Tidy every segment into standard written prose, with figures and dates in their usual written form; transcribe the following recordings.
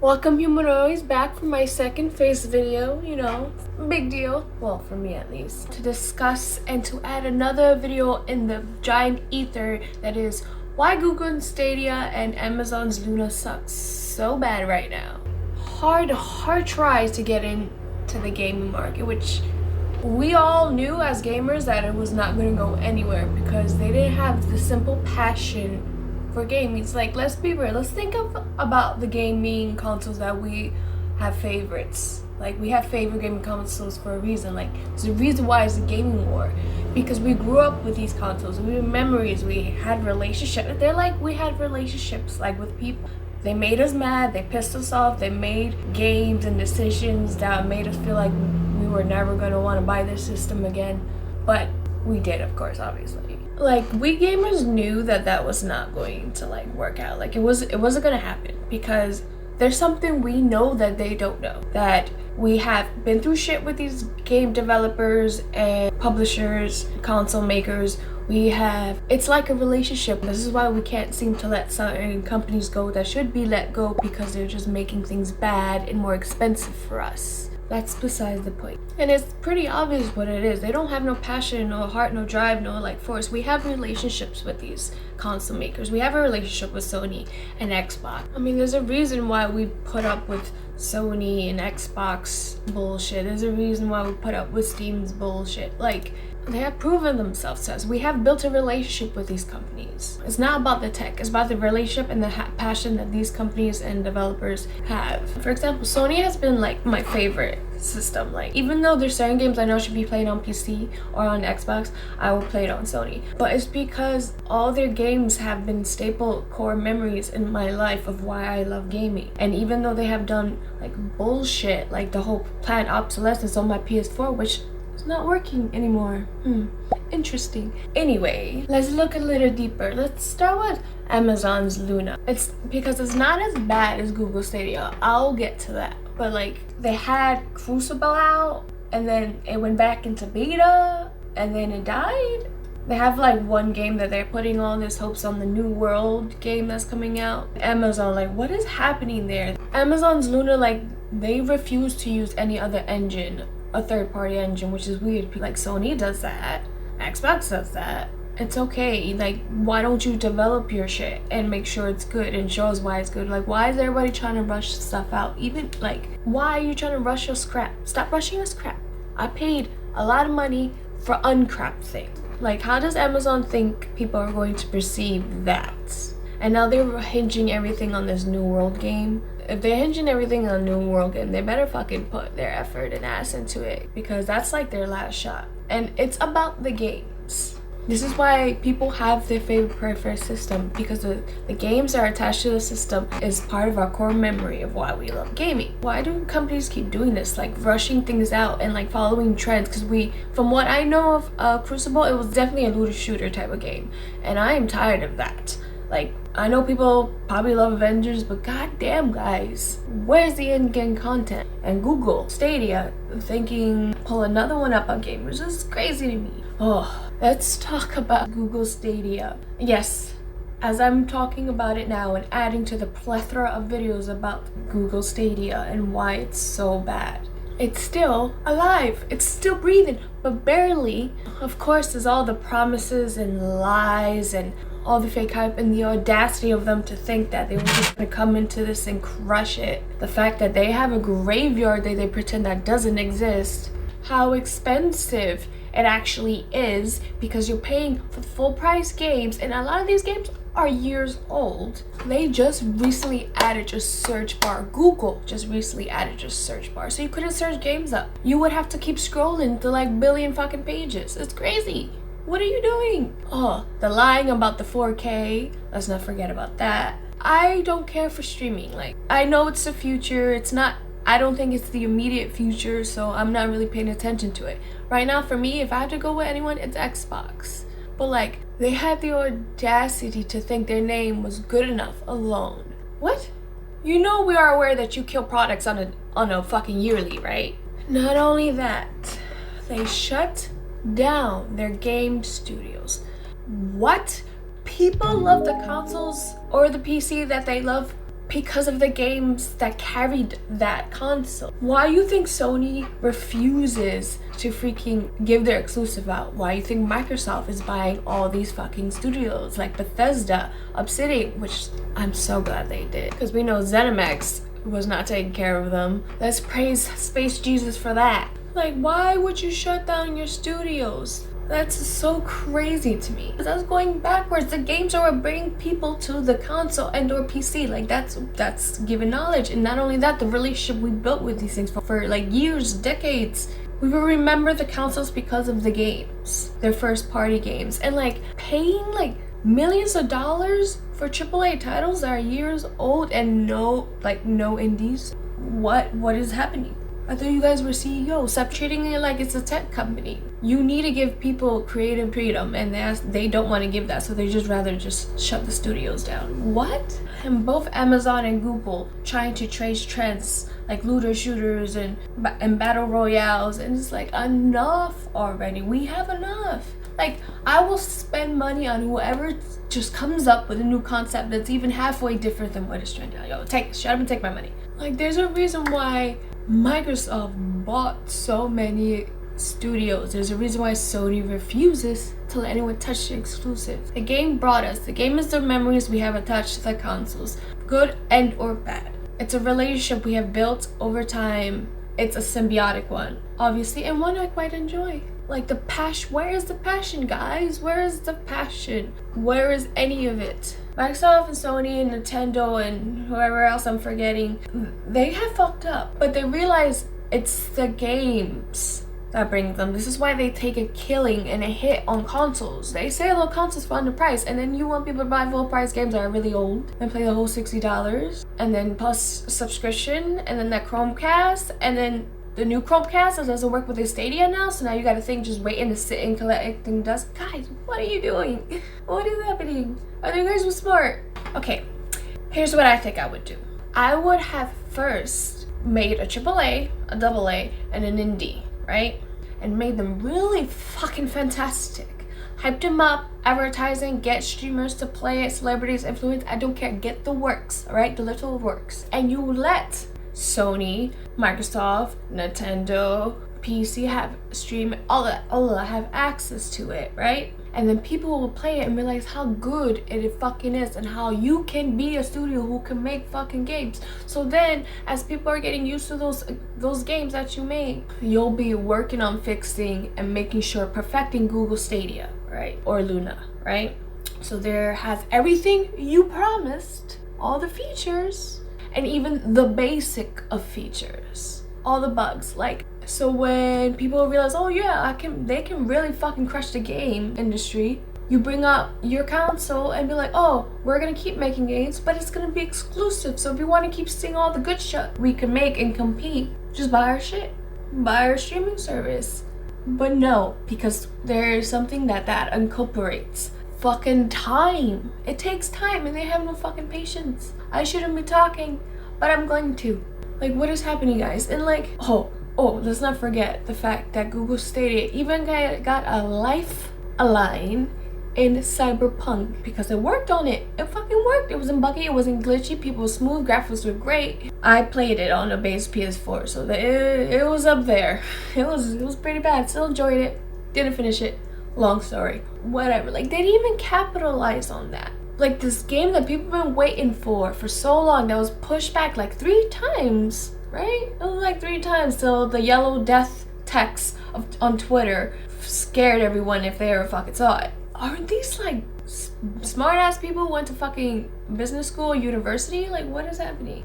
Welcome humanoids back for my second face video, big deal, well for me at least, to discuss and to add another video in the giant ether that is why Google Stadia and Amazon's Luna sucks so bad right now. Hard tries to get into the gaming market, which we all knew as gamers that it was not going to go anywhere because they didn't have the simple passion for gaming. It's like, let's be real, let's think about the gaming consoles that we have favorites. Like, we have favorite gaming consoles for a reason. Like, there's a reason why it's a gaming war, because we grew up with these consoles, we have memories, we had relationships. They're like, we had relationships like with people. They made us mad, they pissed us off, they made games and decisions that made us feel like we were never going to want to buy this system again, but we did, of course, obviously. Like, we gamers knew that was not going to like work out. Like, it wasn't gonna happen, because there's something we know that they don't know, that we have been through shit with these game developers and publishers, console makers. It's like a relationship. This is why we can't seem to let certain companies go that should be let go, because they're just making things bad and more expensive for us. That's besides the point. And it's pretty obvious what it is. They don't have no passion, no heart, no drive, no like force. We have relationships with these console makers. We have a relationship with Sony and Xbox. I mean, there's a reason why we put up with Sony and Xbox bullshit. There's a reason why we put up with Steam's bullshit. Like, they have proven themselves to us. We have built a relationship with these companies. It's not about the tech, it's about the relationship and the passion that these companies and developers have. For example, Sony has been like my favorite system. Like, even though there's certain games I know should be played on PC or on Xbox, I will play it on Sony. But it's because all their games have been staple core memories in my life of why I love gaming. And even though they have done like bullshit, like the whole planned obsolescence on my PS4, which it's not working anymore. Interesting. Anyway, let's look a little deeper. Let's start with Amazon's Luna. It's because it's not as bad as Google Stadia. I'll get to that. But like, they had Crucible out, and then it went back into beta, and then it died. They have like one game that they're putting all this hopes on, the New World game that's coming out. Amazon, like, what is happening there? Amazon's Luna, like, they refuse to use any other engine, a third-party engine, which is weird. Like, Sony does that, Xbox does that. It's okay. Like, why don't you develop your shit and make sure it's good and show us why it's good? Like, why is everybody trying to rush stuff out? Even like, why are you trying to rush your scrap? Stop rushing your scrap. I paid a lot of money for uncrapped things. Like, how does Amazon think people are going to perceive that? And now they're hinging everything on this New World game. If they're hinging everything on New World game, they better fucking put their effort and ass into it, because that's like their last shot. And it's about the games. This is why people have their favorite preferred system, because the games that are attached to the system is part of our core memory of why we love gaming. Why do companies keep doing this, like rushing things out and like following trends? Because from what I know of Crucible, it was definitely a looter shooter type of game, and I am tired of that. Like, I know people probably love Avengers, but goddamn, guys, where's the in-game content? And Google Stadia thinking pull another one up on gamers is crazy to me. Oh, let's talk about Google Stadia. Yes, as I'm talking about it now and adding to the plethora of videos about Google Stadia and why it's so bad, it's still alive, it's still breathing, but barely. Of course, there's all the promises and lies and all the fake hype and the audacity of them to think that they were just gonna come into this and crush it. The fact that they have a graveyard that they pretend that doesn't exist. How expensive it actually is, because you're paying for full price games, and a lot of these games are years old. They just recently added your search bar. Google just recently added your search bar, so you couldn't search games up. You would have to keep scrolling to like billion fucking pages. It's crazy. What are you doing? Oh, the lying about the 4K. Let's not forget about that. I don't care for streaming. Like, I know it's the future. I don't think it's the immediate future, so I'm not really paying attention to it. Right now, for me, if I had to go with anyone, it's Xbox. But like, they had the audacity to think their name was good enough alone. What? You know we are aware that you kill products on a fucking yearly, right? Not only that, they shut down their game studios. What? People love the consoles or the PC that they love because of the games that carried that console. Why you think Sony refuses to freaking give their exclusive out? Why you think Microsoft is buying all these fucking studios like Bethesda, Obsidian, which I'm so glad they did, because we know ZeniMax was not taking care of them. Let's praise Space Jesus for that. Like, why would you shut down your studios? That's so crazy to me. That's going backwards. The games are what bring people to the console and or PC. Like, that's giving knowledge. And not only that, the relationship we built with these things for like years, decades. We will remember the consoles because of the games, their first party games, and like paying like millions of dollars for AAA titles that are years old and no indies. What is happening? I thought you guys were CEOs. Stop treating it like it's a tech company. You need to give people creative freedom, and they don't want to give that, so they just rather just shut the studios down. What? And both Amazon and Google trying to trace trends like looter shooters and battle royales, and it's like, enough already. We have enough. Like, I will spend money on whoever just comes up with a new concept that's even halfway different than what is trending. Yo, shut up and take my money. Like, there's a reason why Microsoft bought so many studios. There's a reason why Sony refuses to let anyone touch the exclusive. The game brought us. The game is the memories we have attached to the consoles, good and or bad. It's a relationship we have built over time. It's a symbiotic one, obviously, and one I quite enjoy. Like, the passion. Where is the passion, guys? Where is the passion? Where is any of it? Microsoft and Sony and Nintendo and whoever else I'm forgetting, they have fucked up, but they realize it's the games that bring them. This is why they take a killing and a hit on consoles. They sell consoles for underpriced, and then you want people to buy full price games that are really old and play the whole $60, and then plus subscription, and then that Chromecast, and then the new Chromecast that doesn't work with the Stadia now, so now you got a thing just waiting to sit and collecting dust. Guys, what are you doing? What is happening? Are you guys smart? Okay, here's what I think I would do. I would have first made a AAA, a AA, and an indie, right? And made them really fucking fantastic. Hyped them up, advertising, get streamers to play it, celebrities, influence, I don't care. Get the works, all right? The little works. And you let Sony, Microsoft, Nintendo, PC have stream, all that have access to it, right? And then people will play it and realize how good it fucking is, and how you can be a studio who can make fucking games. So then, as people are getting used to those games that you make, you'll be working on fixing and making sure, perfecting Google Stadia, right? Or Luna, right? So there has everything you promised, all the features, and even the basic of features, all the bugs. Like, so when people realize, oh yeah, they can really fucking crush the game industry, you bring up your console and be like, oh, we're gonna keep making games, but it's gonna be exclusive. So if you want to keep seeing all the good shit we can make and compete, just buy our shit, buy our streaming service. But no, because there is something that incorporates fucking time. It takes time, and they have no fucking patience. I shouldn't be talking, but I'm going to. Like, what is happening, guys? And like, oh, let's not forget the fact that Google Stadia even got a lifeline in Cyberpunk, because it worked on it. It fucking worked. It wasn't buggy, it wasn't glitchy, people were smooth, graphics were great. I played it on a base PS4, so it was up there. It was pretty bad. Still enjoyed it. Didn't finish it. Long story. Whatever. Like, they didn't even capitalize on that. Like, this game that people have been waiting for so long, that was pushed back like 3 times, right? It was like 3 times till the yellow death text on Twitter scared everyone if they ever fucking saw it. Aren't these like smart ass people who went to fucking business school, university? Like, what is happening?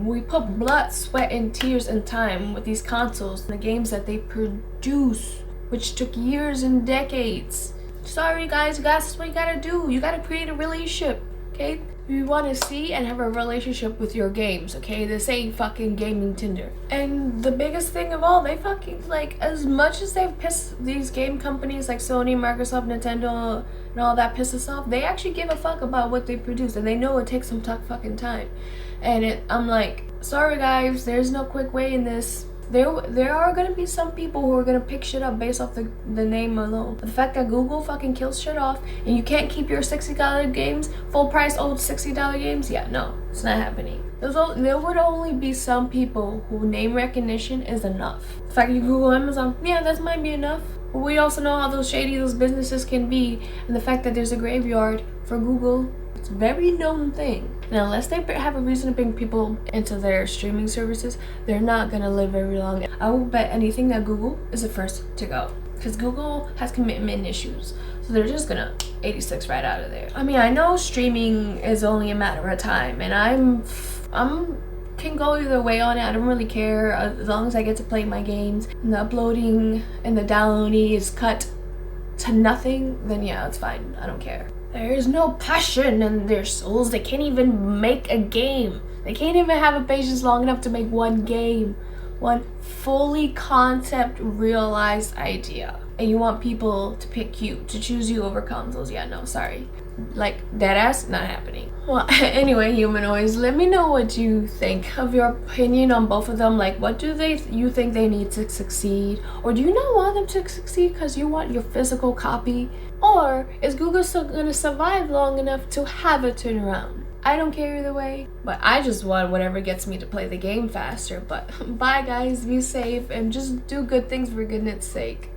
We put blood, sweat, and tears and time with these consoles and the games that they produce, which took years and decades. Sorry guys, that's what you gotta do. You gotta create a relationship, okay? You want to see and have a relationship with your games, okay? This ain't fucking gaming Tinder. And the biggest thing of all, they fucking, like, as much as they've pissed these game companies like Sony, Microsoft, Nintendo, and all that piss us off, they actually give a fuck about what they produce, and they know it takes some fucking time. And I'm like, sorry guys, there's no quick way in this. there are gonna be some people who are gonna pick shit up based off the name alone. But the fact that Google fucking kills shit off and you can't keep your $60 games full price old $60 games, yeah, no, it's not happening. There would only be some people who name recognition is enough. The fact you Google Amazon, yeah, that might be enough. But we also know how those shady those businesses can be, and the fact that there's a graveyard for Google, it's a very known thing. And unless they have a reason to bring people into their streaming services, they're not gonna live very long. I will bet anything that Google is the first to go, because Google has commitment issues, so they're just gonna 86 right out of there. I mean, I know streaming is only a matter of time, and I'm can go either way on it. I don't really care as long as I get to play my games and the uploading and the downloading is cut to nothing, then yeah, it's fine. I don't care. There's no passion in their souls. They can't even make a game. They can't even have a patience long enough to make one game, one fully concept realized idea. And you want people to pick you, to choose you over consoles. Yeah, no, sorry. Like, deadass, not happening. Well, anyway, humanoids, let me know what you think of your opinion on both of them. Like, what do you think they need to succeed? Or do you not want them to succeed because you want your physical copy? Or is Google still gonna survive long enough to have a turnaround? I don't care either way, but I just want whatever gets me to play the game faster. But bye guys, be safe, and just do good things for goodness sake.